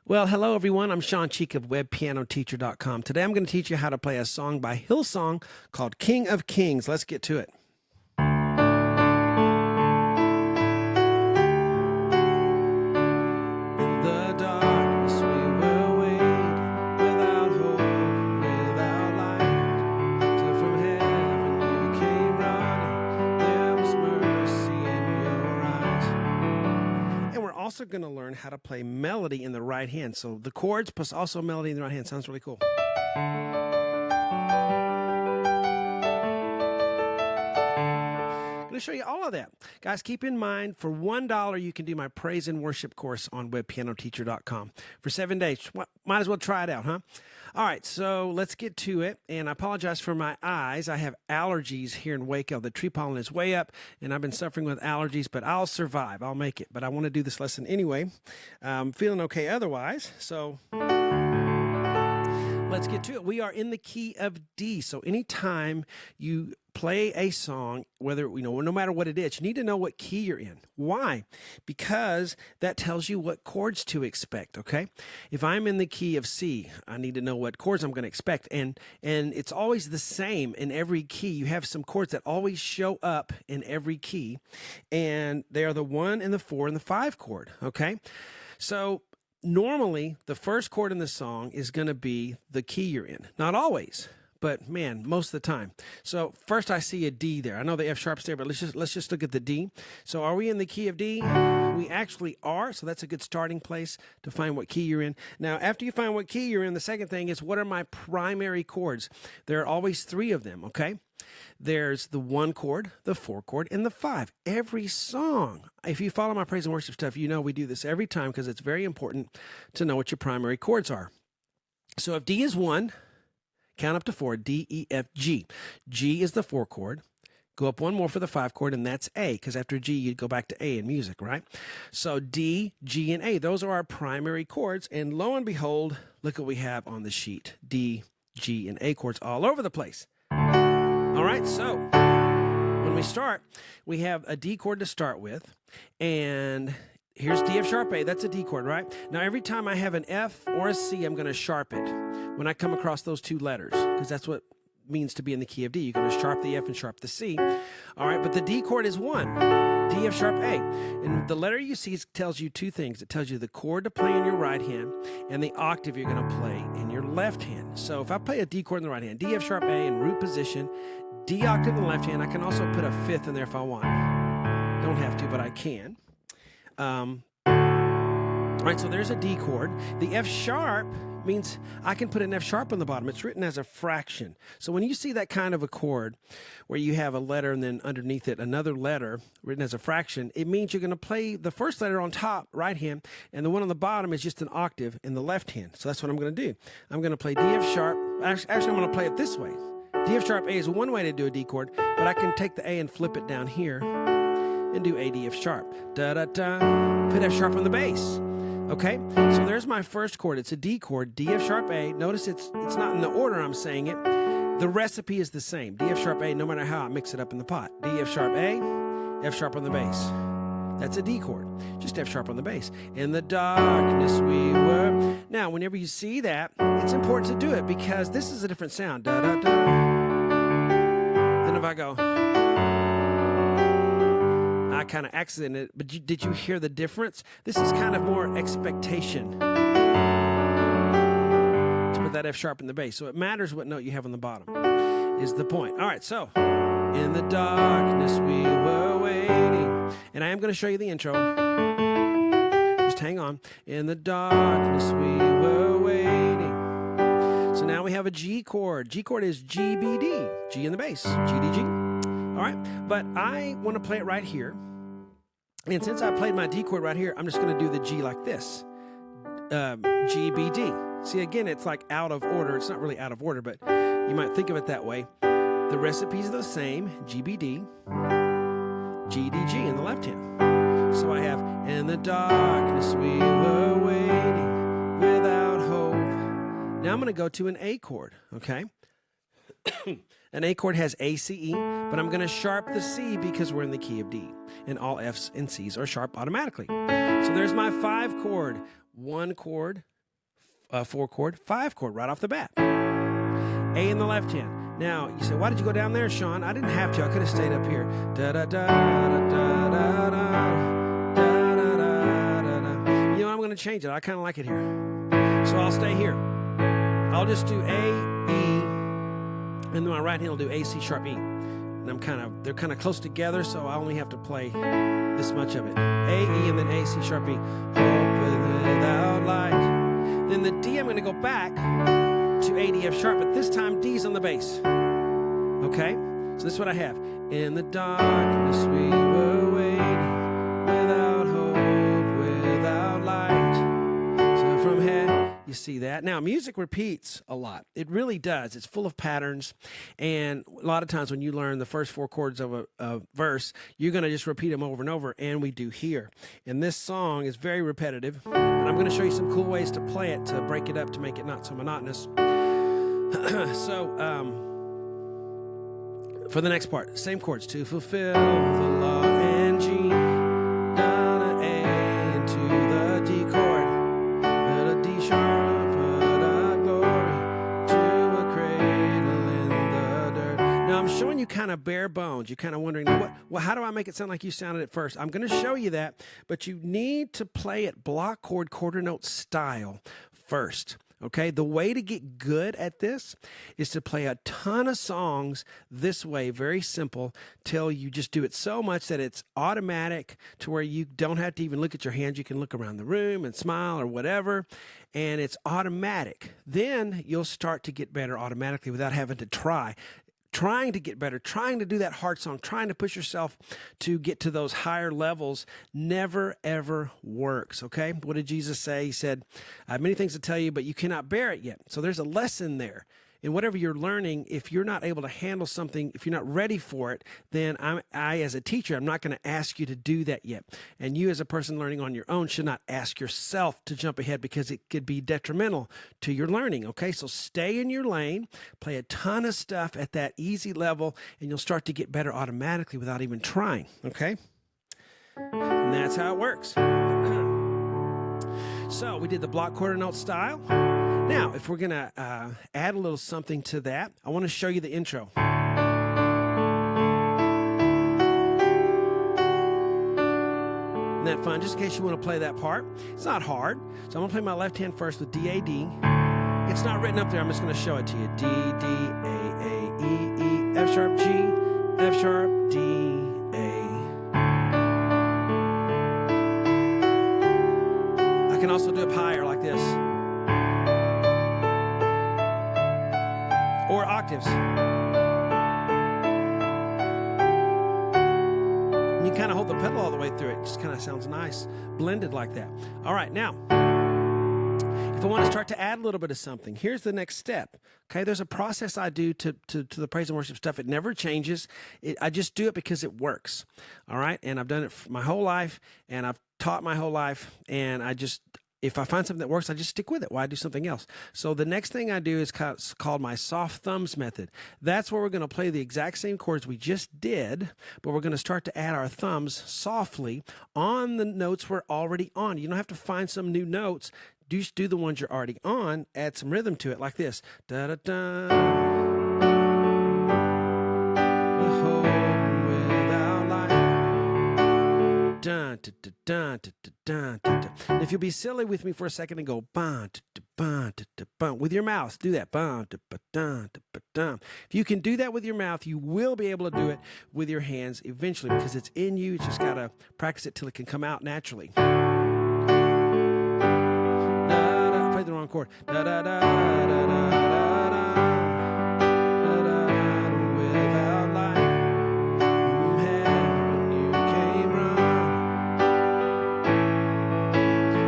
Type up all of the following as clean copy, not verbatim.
Well, hello everyone. I'm Shawn Cheek of webpianoteacher.com. Today I'm going to teach you how to play a song by Hillsong called King of Kings. Let's get to it. In the darkness we were waiting, without hope, without light, till from heaven you came running. There was mercy in your eyes. And we're also going to learn how to play melody in the right hand. So the chords plus also melody in the right hand sounds really cool. I'm going to show you all of that. Guys, keep in mind, for $1, you can do my praise and worship course on webpianoteacher.com for 7 days. Might as well try it out, huh? All right, so let's get to it. And I apologize for my eyes. I have allergies here in Waco. The tree pollen is way up, and I've been suffering with allergies, but I'll survive. I'll make it. But I want to do this lesson anyway. I'm feeling okay otherwise, so let's get to it. We are in the key of D. So anytime you play a song, whether, no matter what it is, you need to know what key you're in. Why? Because that tells you what chords to expect, okay? If I'm in the key of C, I need to know what chords I'm going to expect. And it's always the same in every key. You have some chords that always show up in every key, and they are the 1 and the 4 and the 5 chord, okay? So normally, the first chord in the song is going to be the key you're in. Not always, but man, most of the time. So first I see a D there. I know the F sharp's there, but let's just look at the D. So are we in the key of D? We actually are, so that's a good starting place to find what key you're in. Now, after you find what key you're in, the second thing is, what are my primary chords? There are always 3 of them, okay? There's the 1 chord, the 4 chord, and the 5. Every song. If you follow my praise and worship stuff, you know we do this every time because it's very important to know what your primary chords are. So if D is 1, count up to 4, D, E, F, G. G is the 4 chord. Go up 1 more for the 5 chord, and that's A, because after G, you'd go back to A in music, right? So D, G, and A, those are our primary chords, and lo and behold, look what we have on the sheet. D, G, and A chords all over the place. All right, so when we start, we have a D chord to start with, and here's D, F sharp, A. That's a D chord, right? Now, every time I have an F or a C, I'm going to sharp it when I come across those 2 letters, because that's what it means to be in the key of D. You're going to sharp the F and sharp the C. All right, but the D chord is 1, D, F sharp, A. And the letter you see tells you 2 things. It tells you the chord to play in your right hand and the octave you're going to play in your left hand. So if I play a D chord in the right hand, D, F sharp, A in root position, D octave in the left hand, I can also put a 5th in there if I want. Don't have to, but I can. All right, so there's a D chord. The F sharp means I can put an F sharp on the bottom. It's written as a fraction. So when you see that kind of a chord where you have a letter and then underneath it another letter written as a fraction, it means you're going to play the first letter on top, right hand, and the one on the bottom is just an octave in the left hand. So that's what I'm going to do. I'm going to play D, F sharp. Actually, I'm going to play it this way. D, F sharp, A is one way to do a D chord, but I can take the A and flip it down here and do A, D, F sharp. Da-da-da. Put F sharp on the bass. Okay, so there's my first chord. It's a D chord, D, F sharp, A. Notice it's not in the order I'm saying it. The recipe is the same. D, F sharp, A, no matter how I mix it up in the pot. D, F sharp, A, F sharp on the bass. That's a D chord, just F sharp on the bass. In the darkness we were. Now, whenever you see that, it's important to do it because this is a different sound. Da-da-da. Then if I go, I kind of accented it, but did you hear the difference? This is kind of more expectation to put that F sharp in the bass. So it matters what note you have on the bottom is the point. All right, so in the darkness we were waiting. And I am going to show you the intro. Just hang on. In the darkness we were waiting. So now we have a G chord. G chord is G, B, D. G in the bass. G, D, G. All right, but I want to play it right here. And since I played my D chord right here, I'm just going to do the G like this. G, B, D. See, again, it's like out of order. It's not really out of order, but you might think of it that way. The recipes are the same. G, B, D. G, D, G in the left hand. So I have, in the darkness we were waiting without hope. Now I'm going to go to an A chord, okay? An A chord has A, C, E, but I'm going to sharp the C because we're in the key of D, and all Fs and Cs are sharp automatically. So there's my 5 chord. 1 chord, 4 chord, 5 chord right off the bat. A in the left hand. Now, you say, why did you go down there, Shawn? I didn't have to. I could have stayed up here. Da da da da da da da da da da da. You know, I'm going to change it. I kind of like it here. So I'll stay here. I'll just do A, E, and then my right hand will do A, C sharp, E. And they're kind of close together, so I only have to play this much of it. A, E, and then A, C sharp, E. Hope without light. Then the D, I'm going to go back to A, D, F sharp, but this time D's on the bass. Okay? So this is what I have. In the darkness we were waiting, without hope, without light. So from head, you see that. Now, music repeats a lot. It really does. It's full of patterns. And a lot of times when you learn the first 4 chords of a verse, you're going to just repeat them over and over, and we do here. And this song is very repetitive, but I'm going to show you some cool ways to play it, to break it up, to make it not so monotonous. So, for the next part, same chords. To fulfill the law and G, down an A into the D chord, put a D sharp, put a glory to a cradle in the dirt. Now I'm showing you kind of bare bones. You're kind of wondering, how do I make it sound like you sounded at first? I'm going to show you that, but you need to play it block chord, quarter note style first. Okay, the way to get good at this is to play a ton of songs this way, very simple, till you just do it so much that it's automatic to where you don't have to even look at your hands. You can look around the room and smile or whatever, and it's automatic. Then you'll start to get better automatically without having to try. Trying to get better, trying to do that hard song, trying to push yourself to get to those higher levels never, ever works, okay? What did Jesus say? He said, I have many things to tell you, but you cannot bear it yet. So there's a lesson there. And whatever you're learning, if you're not able to handle something, if you're not ready for it, then I as a teacher, I'm not going to ask you to do that yet. And you as a person learning on your own should not ask yourself to jump ahead because it could be detrimental to your learning, okay? So stay in your lane, play a ton of stuff at that easy level, and you'll start to get better automatically without even trying, okay? And that's how it works. So we did the block quarter note style. Now, if we're going to add a little something to that, I want to show you the intro. Isn't that fun? Just in case you want to play that part. It's not hard. So I'm going to play my left hand first with D, A, D. It's not written up there. I'm just going to show it to you. D, D, A, E, E, F sharp, G, F sharp, D, A. I can also do it higher like this. Or octaves. And you kind of hold the pedal all the way through it. It just kind of sounds nice, blended like that. All right, now, if I want to start to add a little bit of something, here's the next step. Okay, there's a process I do to the praise and worship stuff. It never changes. I just do it because it works. All right, and I've done it my whole life, and I've taught my whole life, and if I find something that works, I just stick with it. Why do something else? So the next thing I do is called my soft thumbs method. That's where we're going to play the exact same chords we just did, but we're going to start to add our thumbs softly on the notes we're already on. You don't have to find some new notes. Just do the ones you're already on. Add some rhythm to it like this. Da-da-da. Dun, dun, dun, dun, dun, dun, dun, dun. And if you'll be silly with me for a second and go bun, bun, bun with your mouth, do that bun, dun, dun. If you can do that with your mouth, you will be able to do it with your hands eventually because it's in you. You just gotta practice it till it can come out naturally. I played the wrong chord. Da da da da da da da.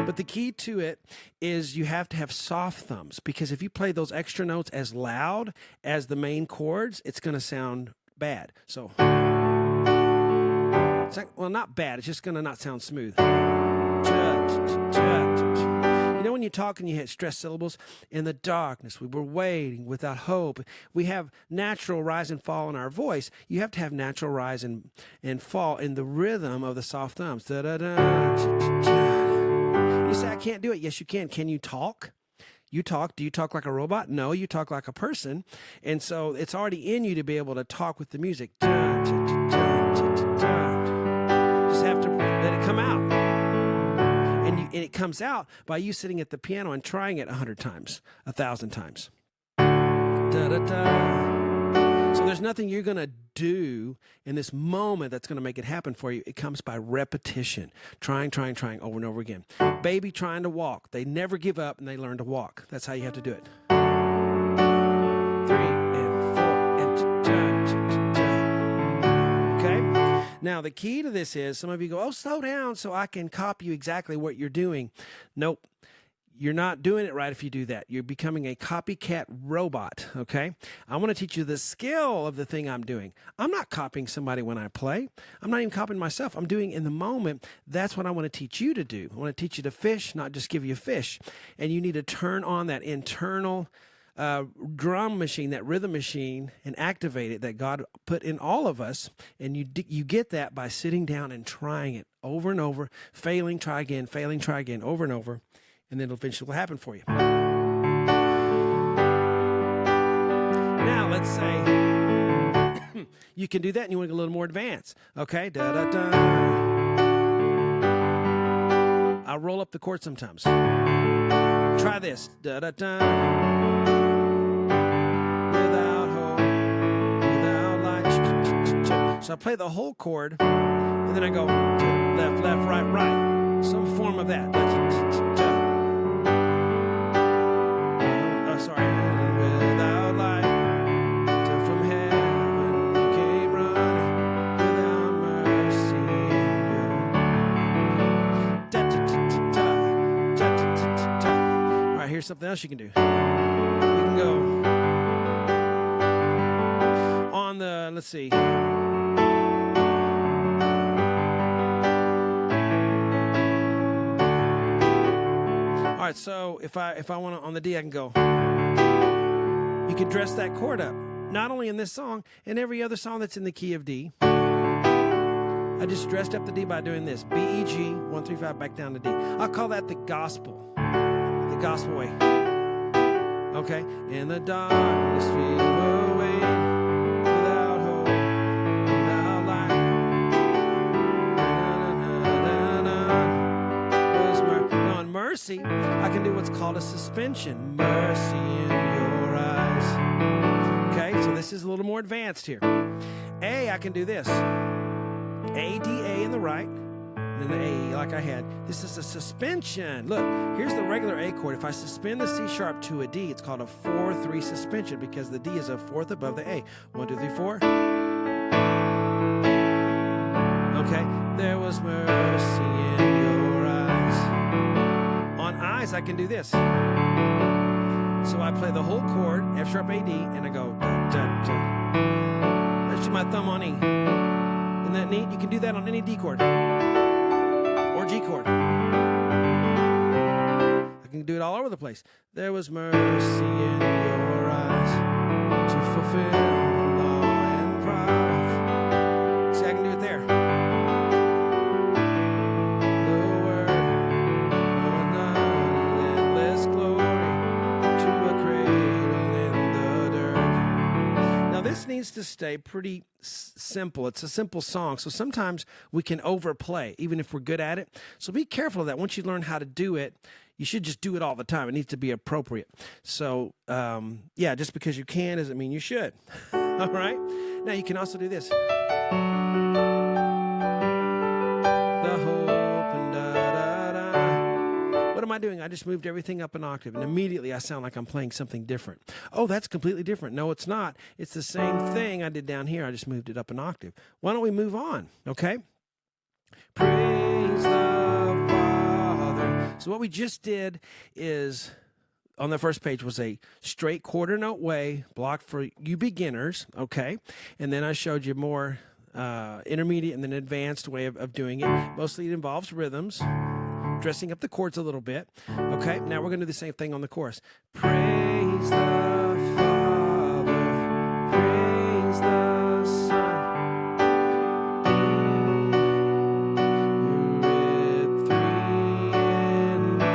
But the key to it is you have to have soft thumbs because if you play those extra notes as loud as the main chords, it's going to sound bad. So, it's like, well, not bad. It's just going to not sound smooth. You know when you talk and you hit stressed syllables? In the darkness, we were waiting without hope. We have natural rise and fall in our voice. You have to have natural rise and fall in the rhythm of the soft thumbs. Da-da-da, You say, I can't do it. Yes, you can. Can you talk? You talk. Do you talk like a robot? No, you talk like a person. And so it's already in you to be able to talk with the music. Just have to let it come out. And it comes out by you sitting at the piano and trying it 100 times, 1,000 times. So there's nothing you're going to do in this moment that's going to make it happen for you. It comes by repetition, trying over and over again. Baby trying to walk. They never give up and they learn to walk. That's how you have to do it. 3 and 4 and okay? Now, the key to this is some of you go, oh, slow down so I can copy you exactly what you're doing. Nope. You're not doing it right if you do that. You're becoming a copycat robot, okay? I want to teach you the skill of the thing I'm doing. I'm not copying somebody when I play. I'm not even copying myself. I'm doing in the moment. That's what I want to teach you to do. I want to teach you to fish, not just give you a fish. And you need to turn on that internal drum machine, that rhythm machine, and activate it that God put in all of us. And you get that by sitting down and trying it over and over, failing, try again, over and over. And then it'll eventually happen for you. Now, let's say you can do that and you want to get a little more advanced. Okay? Da-da-da. I'll roll up the chord sometimes. Try this. Da-da-da. Without hope, without light. So I play the whole chord, and then I go left, left, right, right. Some form of that. Sorry, without light, from heaven you came running, without mercy All right, here's something else you can do. You can go on the, let's see. All right, so if I want to on the D, I can go. You can dress that chord up, not only in this song, in every other song that's in the key of D. I just dressed up the D by doing this. B, E, G, 1, 3, 5, back down to D. I'll call that the gospel way. Okay? In the darkness we were waiting, without hope, without light. Now on mercy, I can do what's called a suspension. Mercy in your eyes. Okay, so this is a little more advanced here. A, I can do this. A, D, A in the right, and then the A like I had. This is a suspension. Look, here's the regular A chord. If I suspend the C sharp to a D, it's called a 4-3 suspension because the D is a fourth above the A. 1, 2, 3, 4. Okay, there was mercy in your eyes. On eyes, I can do this. So I play the whole chord, F sharp A D, and I go da, da, da. Let's do my thumb on E. Isn't that neat? You can do that on any D chord or G chord. I can do it all over the place. There was mercy in your eyes to fulfill law and promise. See, I can do it there. This needs to stay pretty simple. It's a simple song, so sometimes we can overplay, even if we're good at it. So be careful of that. Once you learn how to do it, you should just do it all the time. It needs to be appropriate. So, yeah, just because you can doesn't mean you should. All right? Now, you can also do this. The hope and da-da-da. What am I doing? I just moved everything up an octave, and immediately I sound like I'm playing something different. Oh, that's completely different. No, it's not. It's the same thing I did down here. I just moved it up an octave. Why don't we move on, okay? Praise the Father. So what we just did is, on the first page, was a straight quarter note way, blocked for you beginners, okay? And then I showed you more intermediate and then advanced way of doing it. Mostly it involves rhythms, dressing up the chords a little bit. Okay, now we're going to do the same thing on the chorus. Praise the Father, praise the Son, with 3 and 1.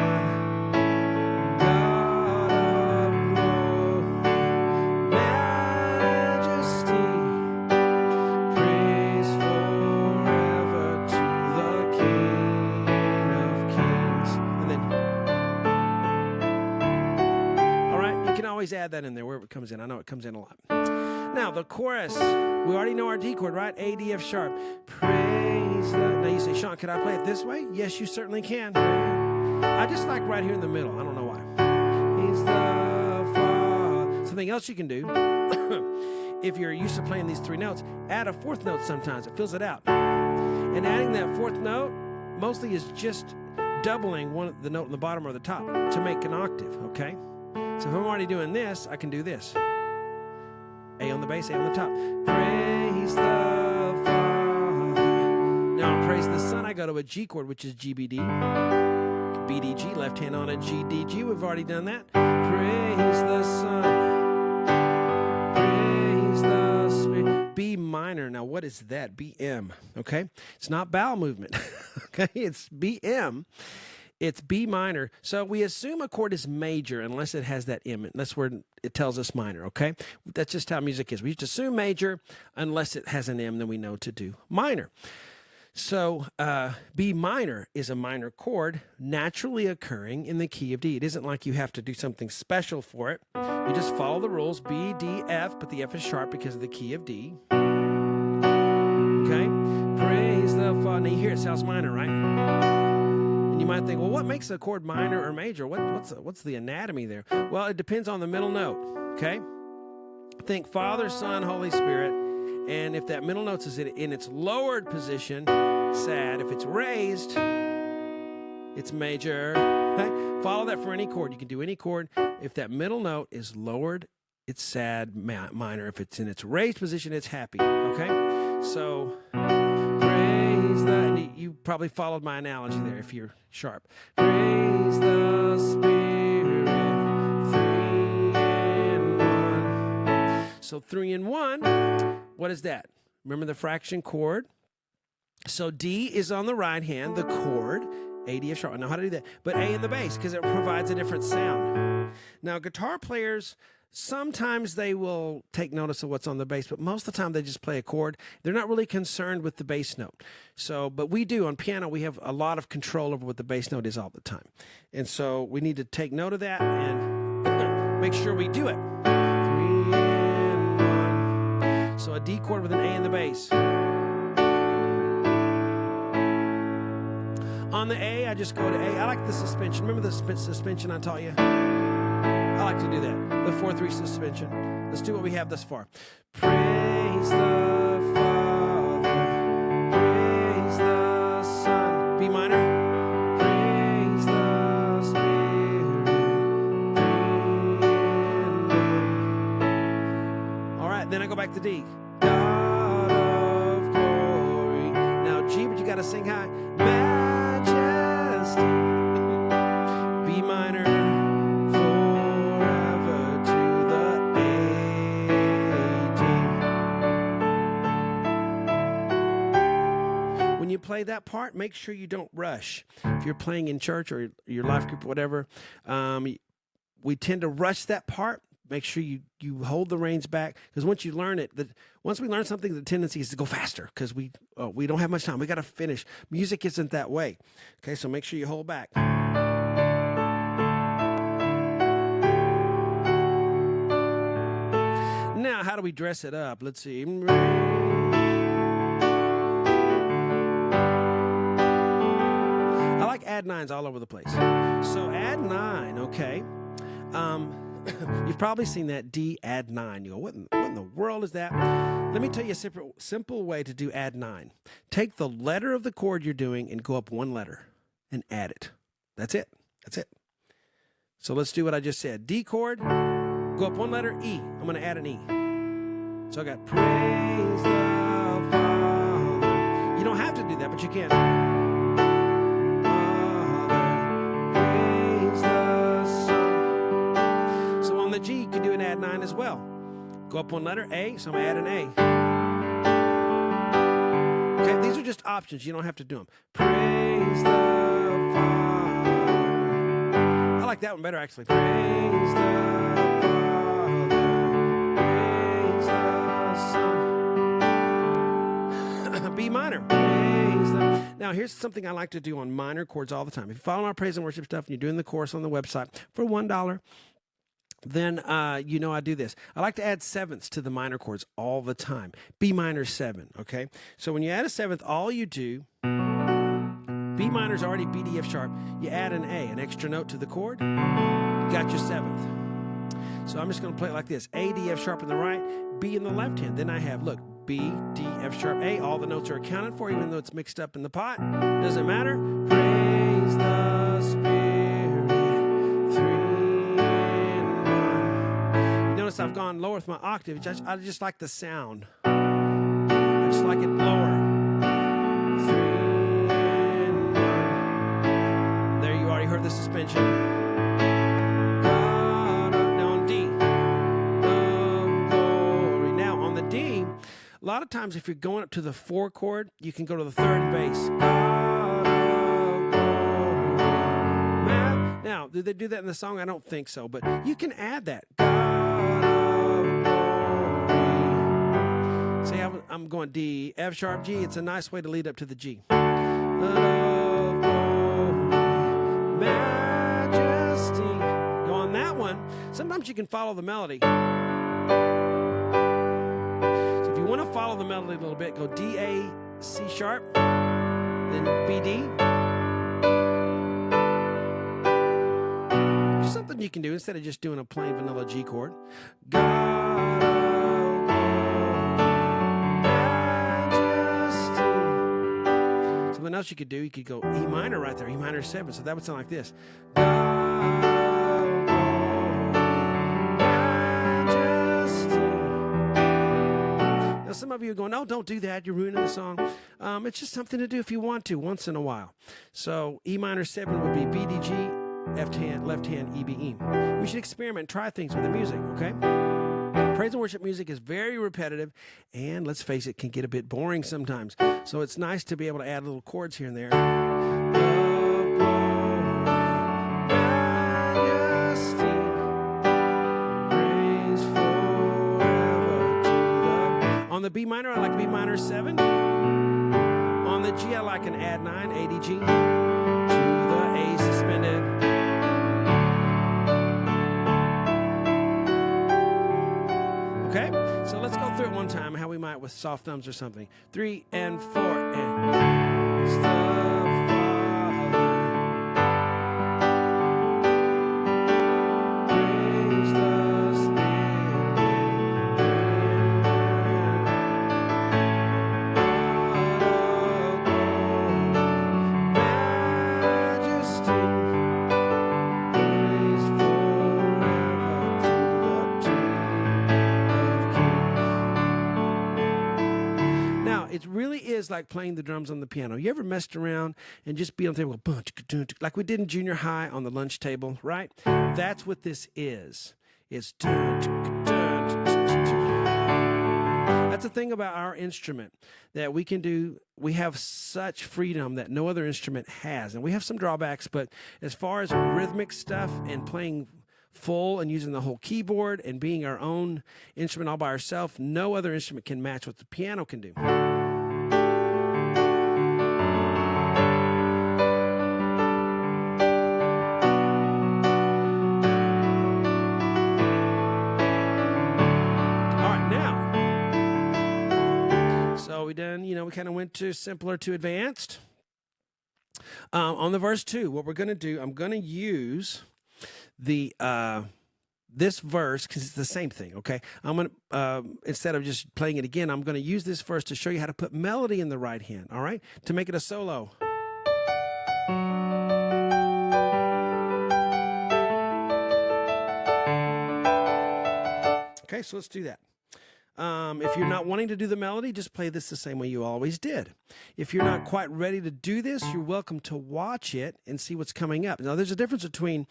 always add that in there wherever it comes in. I know it comes in a lot. Now, the chorus. We already know our D chord, right? A, D, F sharp. Praise the... Now, you say, Shawn, could I play it this way? Yes, you certainly can. I just like right here in the middle. I don't know why. He's the Father. Something else you can do, if you're used to playing these 3 notes, add a 4th note sometimes. It fills it out. And adding that 4th note mostly is just doubling the note in the bottom or the top to make an octave, okay? So if I'm already doing this, I can do this. A on the bass, A on the top. Praise the Father. Now on Praise the Son, I go to a G chord, which is G, B, D. B, D, G, left hand on a G, D, G. We've already done that. Praise the Son. Praise the Spirit. B minor. Now what is that? BM, okay? It's not bowel movement, okay? It's BM. It's B minor. So we assume a chord is major unless it has that M. That's where it tells us minor, okay? That's just how music is. We just assume major unless it has an M, then we know to do minor. So B minor is a minor chord naturally occurring in the key of D. It isn't like you have to do something special for it. You just follow the rules, B, D, F, but the F is sharp because of the key of D. Okay? Praise the Father. Now you hear it sounds minor, right? And you might think, well, what makes a chord minor or major? What's the anatomy there? Well, it depends on the middle note, okay? Think Father, Son, Holy Spirit, and if that middle note is in its lowered position, sad. If it's raised, it's major. Okay? Follow that for any chord. You can do any chord. If that middle note is lowered, it's sad, minor. If it's in its raised position, it's happy, okay? So... and you probably followed my analogy there if you're sharp. Praise the Spirit, 3 in 1. So 3 in 1, what is that? Remember the fraction chord? So D is on the right hand, the chord, A, D, F sharp. I know how to do that. But A in the bass because it provides a different sound. Now guitar players, sometimes they will take notice of what's on the bass, but most of the time they just play a chord. They're not really concerned with the bass note. So, but we do on piano, we have a lot of control over what the bass note is all the time. And so we need to take note of that and make sure we do it. 3 in 1. So a D chord with an A in the bass. On the A, I just go to A. I like the suspension. Remember the suspension I taught you? I like to do that. The 4-3 suspension. Let's do what we have thus far. Praise the Father. Praise the Son. B minor. Praise the Spirit. 3 in 1. All right, then I go back to D. God of glory. Now G, but you got to sing high. Majesty. B minor. When you play that part, make sure you don't rush. If you're playing in church or your life group or whatever, we tend to rush that part. Make sure you hold the reins back, because once you learn it, once we learn something, the tendency is to go faster because we don't have much time. We got to finish. Music isn't that way. Okay, so make sure you hold back. Now, how do we dress it up? Let's see. I like add 9s all over the place. So add 9, okay. You've probably seen that D add 9. You go, what in the world is that? Let me tell you a simple way to do add 9. Take the letter of the chord you're doing and go up 1 letter and add it. That's it. That's it. So let's do what I just said. D chord, go up 1 letter, E. I'm going to add an E. So I got praise the Father. You don't have to do that, but you can. The G, you can do an add 9 as well. Go up 1 letter, A, so I'm going to add an A. Okay, these are just options. You don't have to do them. Praise the Father. I like that one better, actually. Praise the Father. Praise the Son. B minor. Praise the... Now, here's something I like to do on minor chords all the time. If you follow my praise and worship stuff and you're doing the course on the website for $1, then you know I do this. I like to add sevenths to the minor chords all the time. B minor 7, okay? So when you add a seventh, all you do, B minor is already B, D, F sharp. You add an A, an extra note to the chord, you got your seventh. So I'm just going to play it like this. A, D, F sharp in the right, B in the left hand. Then I have, look, B, D, F sharp, A. All the notes are accounted for, even though it's mixed up in the pot. Doesn't matter. Praise the Spirit, 3 in 1. You notice I've gone lower with my octave. I just like the sound. I just like it lower. 3 in 1. There, you already heard the suspension. A lot of times, if you're going up to the 4 chord, you can go to the 3rd bass. Now, do they do that in the song? I don't think so, but you can add that. See, I'm going D, F sharp, G. It's a nice way to lead up to the G. Majesty. Now, on that one, sometimes you can follow the melody. If you want to follow the melody a little bit, go D, A, C sharp, then B, D. Just something you can do instead of just doing a plain vanilla G chord. God of majesty. Something else you could do, you could go E minor right there, E minor 7. So that would sound like this. Now, some of you are going, oh, don't do that. You're ruining the song. It's just something to do if you want to, once in a while. So E minor 7 would be B, D, G, left hand, E, B, E. We should experiment, try things with the music, okay? Praise and worship music is very repetitive, and let's face it, can get a bit boring sometimes. So it's nice to be able to add little chords here and there. On the B minor, I like B minor 7. On the G, I like an add 9, A, D, G, to the A suspended. Okay, so let's go through it one time, how we might with soft thumbs or something. 3 and 4 and stuff. It really is like playing the drums on the piano. You ever messed around and just be on the table, like we did in junior high on the lunch table, right? That's what this is. It's that's the thing about our instrument that we can do. We have such freedom that no other instrument has, and we have some drawbacks. But as far as rhythmic stuff and playing full and using the whole keyboard and being our own instrument all by ourselves, no other instrument can match what the piano can do. We done, we kind of went to simpler to advanced. On the verse 2, what we're going to do, I'm going to use the this verse because it's the same thing. Okay, I'm going to instead of just playing it again, I'm going to use this verse to show you how to put melody in the right hand. All right, to make it a solo. Okay, so let's do that. If you're not wanting to do the melody, just play this the same way you always did. If you're not quite ready to do this, you're welcome to watch it and see what's coming up. Now, there's a difference between,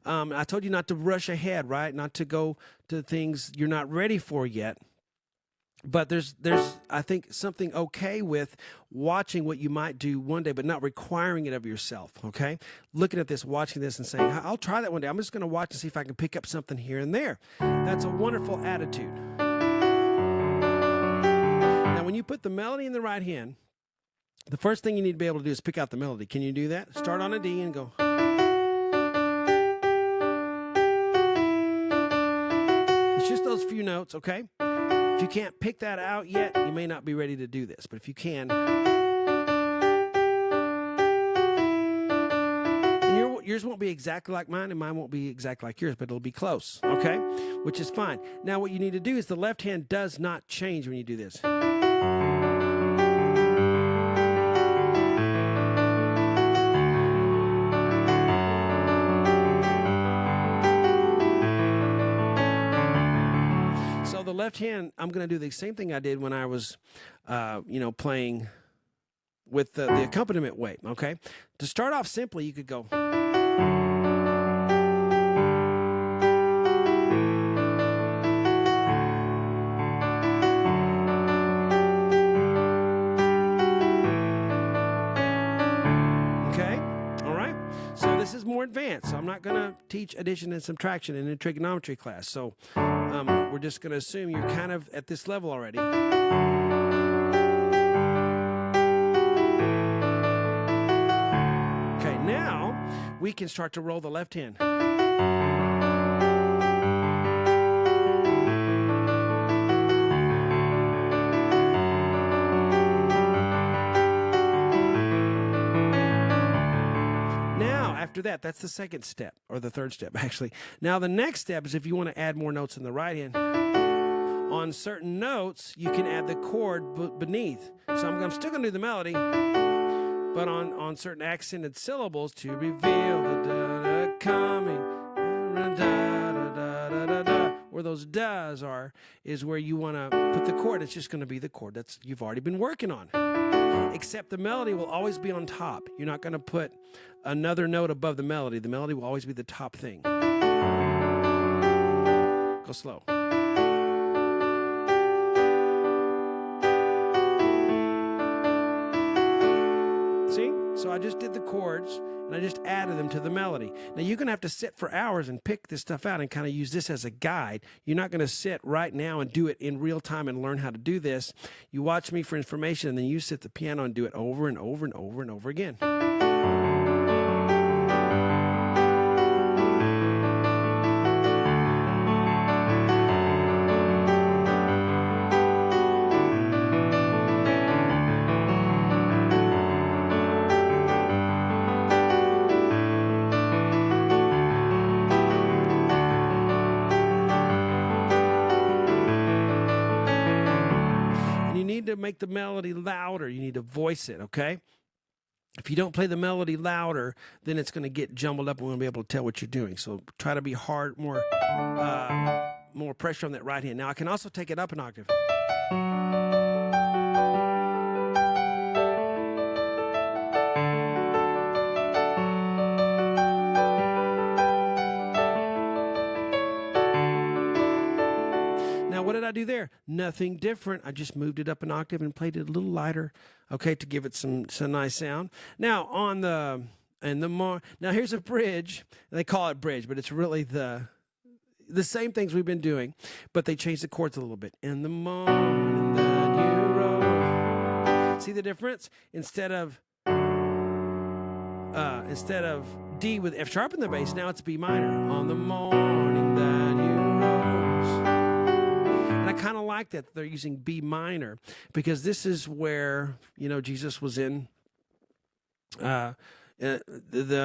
I told you not to rush ahead, right? Not to go to things you're not ready for yet. But there's I think, something okay with watching what you might do one day, but not requiring it of yourself, okay? Looking at this, watching this, and saying, I'll try that one day. I'm just going to watch and see if I can pick up something here and there. That's a wonderful attitude. Now, when you put the melody in the right hand, the first thing you need to be able to do is pick out the melody. Can you do that? Start on a D and go. notes, okay? If you can't pick that out yet, you may not be ready to do this. But if you can, and yours won't be exactly like mine, and mine won't be exactly like yours, but it'll be close, okay? Which is fine. Now, what you need to do is the left hand does not change when you do this. So the left hand, I'm going to do the same thing I did when I was, playing with the accompaniment way, okay? To start off simply, you could go. Okay? All right? So this is more advanced. So I'm not going to teach addition and subtraction in a trigonometry class. So we're just going to assume you're kind of at this level already. Okay, now we can start to roll the left hand. After that, that's the second step, or the third step, actually. Now, the next step is if you want to add more notes in the right hand. On certain notes, you can add the chord beneath. So I'm still going to do the melody, but on certain accented syllables to reveal the da-da coming, da-da-da-da-da-da. Where those does are is where you want to put the chord. It's just going to be the chord that's you've already been working on. Except the melody will always be on top. You're not going to put another note above the melody. The melody will always be the top thing. Go slow. See? So I just did the chords, and I just added them to the melody. Now, you're going to have to sit for hours and pick this stuff out and kind of use this as a guide. You're not going to sit right now and do it in real time and learn how to do this. You watch me for information, and then you sit at the piano and do it over and over and over and over again. To make the melody louder, you need to voice it, okay? If you don't play the melody louder, then it's going to get jumbled up and we won't be able to tell what you're doing. So try to be hard, more pressure on that right hand. Now I can also take it up an octave. What did I do there? Nothing different. I just moved it up an octave and played it a little lighter, okay, to give it some nice sound. Now now here's a bridge. They call it bridge, but it's really the same things we've been doing, but they changed the chords a little bit. In the morning that you rose. See the difference? Instead of D with F sharp in the bass, now it's B minor. On the morning that you rose. I kind of like that they're using B minor because this is where, Jesus was in the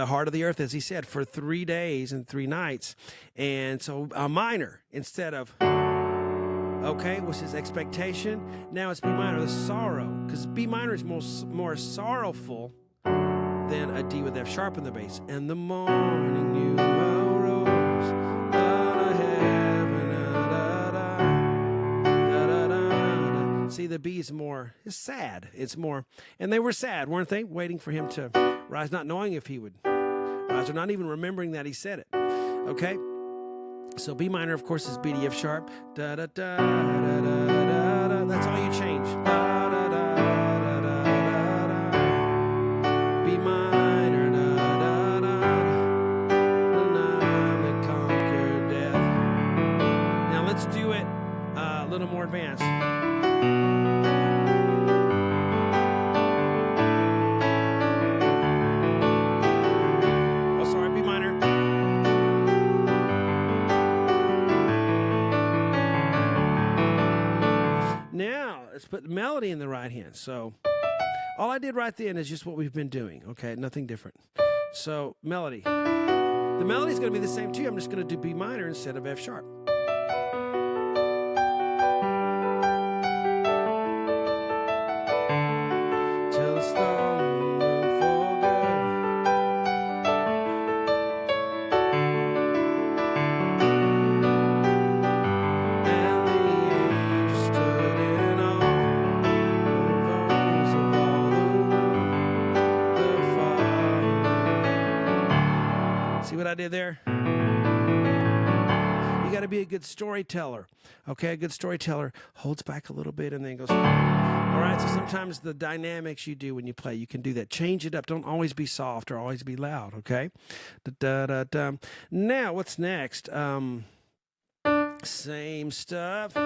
heart of the earth, as he said, for 3 days and 3 nights. And so a minor instead of, okay, was his expectation. Now it's B minor, the sorrow, because B minor is more sorrowful than a D with F sharp in the bass. And the morning you arose out of heaven, see, the B is it's sad. It's more, and they were sad, weren't they? Waiting for him to rise, not knowing if he would rise, or not even remembering that he said it. Okay? So B minor, of course, is B D F sharp. Da da da da da da da. That's all you change. Da da da da da da da. B minor. Da da da da. That conquered death. Now let's do it a little more advanced. let's put the melody in the right hand. So all I did right then is just what we've been doing. Okay, nothing different. So melody. The melody is going to be the same too. I'm just going to do B minor instead of F sharp. Till it's done for good. And the angels stood in awe of those of all who know the Father. See what I did there? You got to be a good storyteller. Okay, a good storyteller holds back a little bit and then goes. All right, so sometimes the dynamics you do when you play, you can do that. Change it up. Don't always be soft or always be loud, okay? Da-da-da-da. Now, what's next? Same stuff. Now,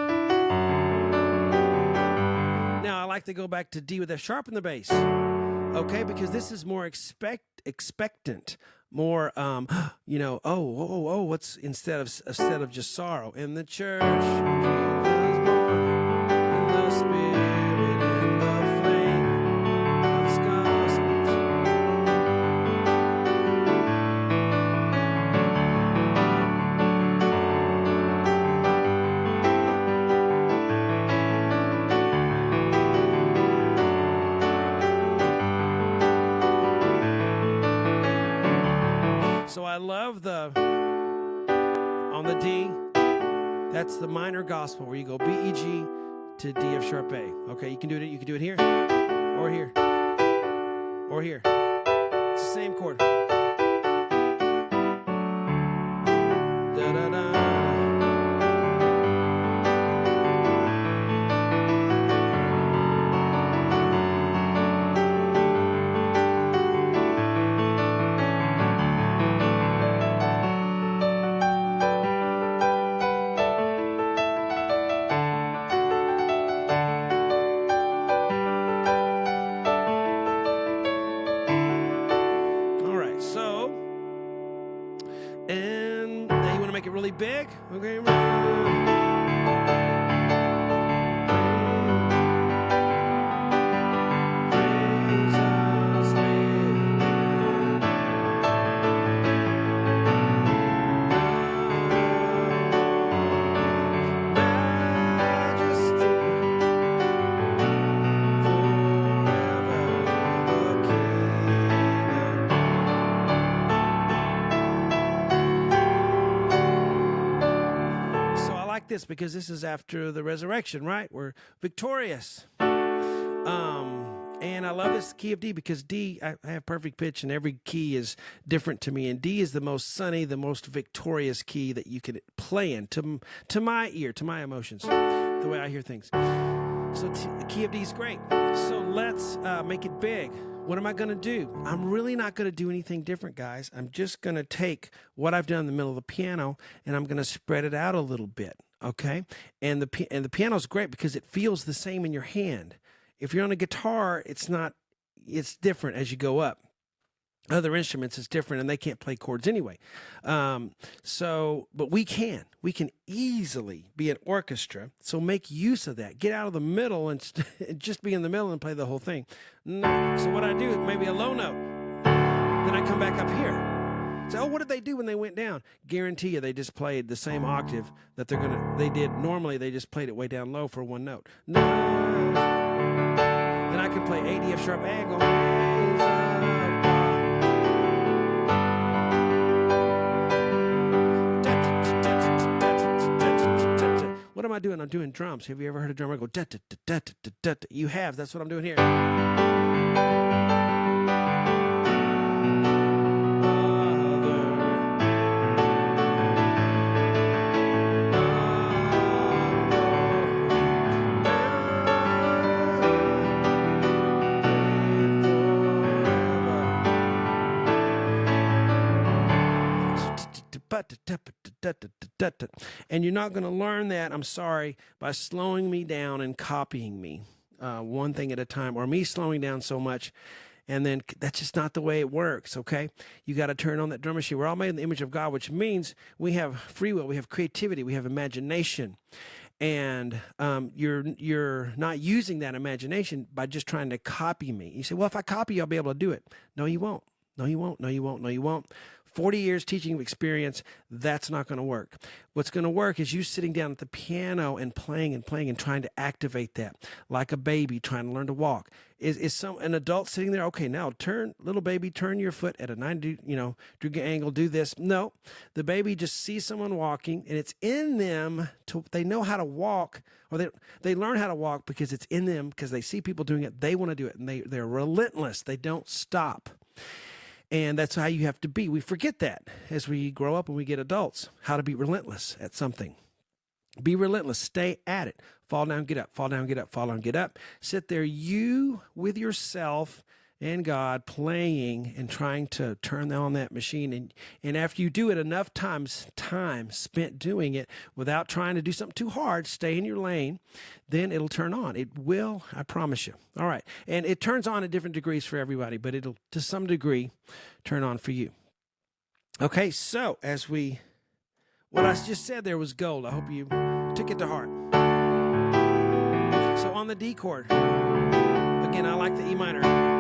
I like to go back to D with F sharp in the bass, okay? Because this is more expectant. More, what's instead of just sorrow in the church. Jesus born in the Spirit, in the flame of His gospel. So I love on the D, that's the minor gospel where you go B, E, G to D, F sharp, A. Okay, you can do it here, or here, or here. It's the same chord. Da-da-da. And now you want to make it really big, okay? This because this is after the resurrection, right? We're victorious. And I love this key of D because D, I have perfect pitch and every key is different to me. And D is the most sunny, the most victorious key that you could play in to my ear, to my emotions, the way I hear things. So the key of D is great. So let's make it big. What am I going to do? I'm really not going to do anything different, guys. I'm just going to take what I've done in the middle of the piano and I'm going to spread it out a little bit. Okay, and the piano's great because it feels the same in your hand. If you're on a guitar, it's different as you go up. Other instruments, it's different, and they can't play chords anyway. But we can easily be an orchestra. So make use of that. Get out of the middle and just be in the middle and play the whole thing. So what I do is maybe a low note, then I come back up here. So, what did they do when they went down? Guarantee you they just played the same octave that they did normally. They just played it way down low for one note. No. Then I can play A, D, F sharp, A, and go. What am I doing? I'm doing drums. Have you ever heard a drummer go da da da da da da da? You have. That's what I'm doing here. And you're not going to learn that, I'm sorry, by slowing me down and copying me one thing at a time, or me slowing down so much. And then that's just not the way it works, okay? You got to turn on that drum machine. We're all made in the image of God, which means we have free will, we have creativity, we have imagination. and you're not using that imagination by just trying to copy me. You say, well, if I copy you, I'll be able to do it. No, you won't. No, you won't. No, you won't. No, you won't. 40 years teaching experience, that's not going to work. What's going to work is you sitting down at the piano and playing and playing and trying to activate that, like a baby trying to learn to walk. Is an adult sitting there, okay, now little baby, turn your foot at a 90 degree angle, do this. No, the baby just sees someone walking, and it's in them they know how to walk, or they learn how to walk because it's in them, because they see people doing it, they want to do it, and they're relentless. They don't stop. And that's how you have to be. We forget that as we grow up and we get adults, how to be relentless at something. Be relentless. Stay at it. Fall down, get up. Fall down, get up. Fall down, get up. Sit there, you with yourself and God, playing and trying to turn on that machine. And after you do it enough times, time spent doing it without trying to do something too hard, stay in your lane, then it'll turn on. It will, I promise you. All right. And it turns on at different degrees for everybody, but it'll, to some degree, turn on for you. Okay, so what I just said there was gold. I hope you took it to heart. So on the D chord, again, I like the E minor.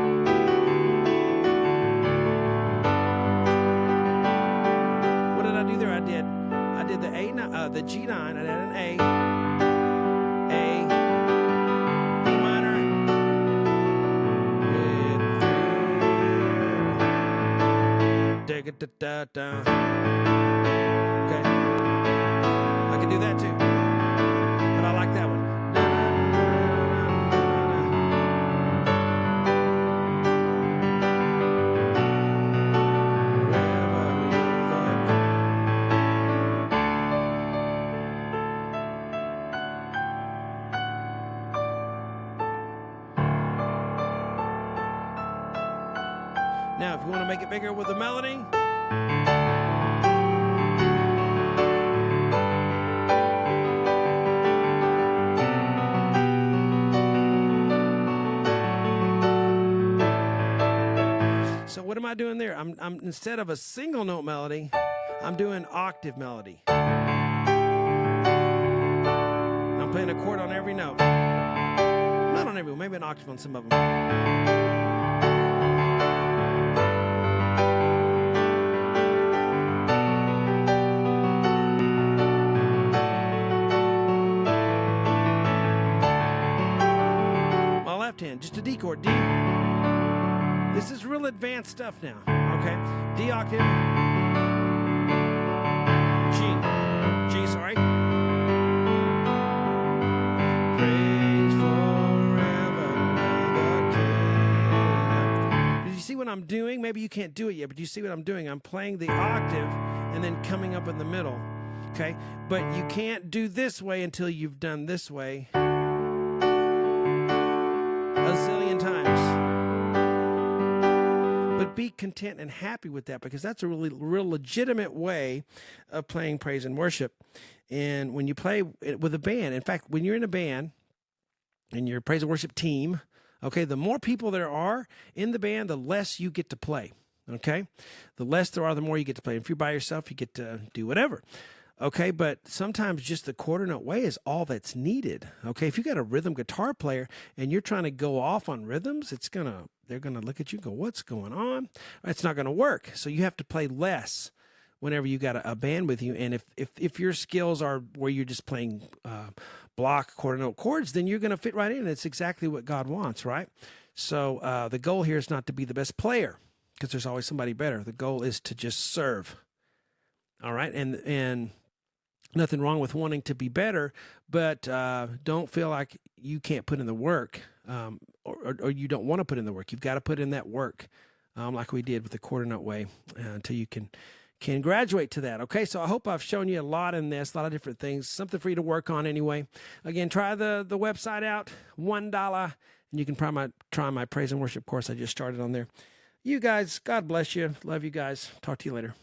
I did the the G9. I added an A, B minor, with da da da. Okay, I can do that too, but I like that one. Now, if you want to make it bigger with the melody, so what am I doing there? I'm instead of a single note melody, I'm doing octave melody. I'm playing a chord on every note. Not on every one, maybe an octave on some of them. Hand, just a D chord, D. This is real advanced stuff now, okay? D octave, G, sorry. Praise forever the King. Do you see what I'm doing? Maybe you can't do it yet, but do you see what I'm doing? I'm playing the octave and then coming up in the middle, okay? But you can't do this way until you've done this way a zillion times. But be content and happy with that, because that's a real legitimate way of playing praise and worship. And when you play with a band, in fact, when you're in a band and you're a praise and worship team, okay, the more people there are in the band, the less you get to play, okay? The less there are, the more you get to play. If you're by yourself, you get to do whatever. Okay, but sometimes just the quarter note way is all that's needed. Okay, if you got a rhythm guitar player and you're trying to go off on rhythms, they're gonna look at you and go, what's going on? It's not gonna work. So you have to play less whenever you got a band with you. And if your skills are where you're just playing block quarter note chords, then you're gonna fit right in. It's exactly what God wants, right? So the goal here is not to be the best player, because there's always somebody better. The goal is to just serve. All right, and nothing wrong with wanting to be better, but don't feel like you can't put in the work, or you don't want to put in the work. You've got to put in that work, like we did with the quarter note way, until you can graduate to that. Okay, so I hope I've shown you a lot in this, a lot of different things, something for you to work on anyway. Again, try the website out, $1, and you can try my praise and worship course I just started on there. You guys, God bless you. Love you guys. Talk to you later.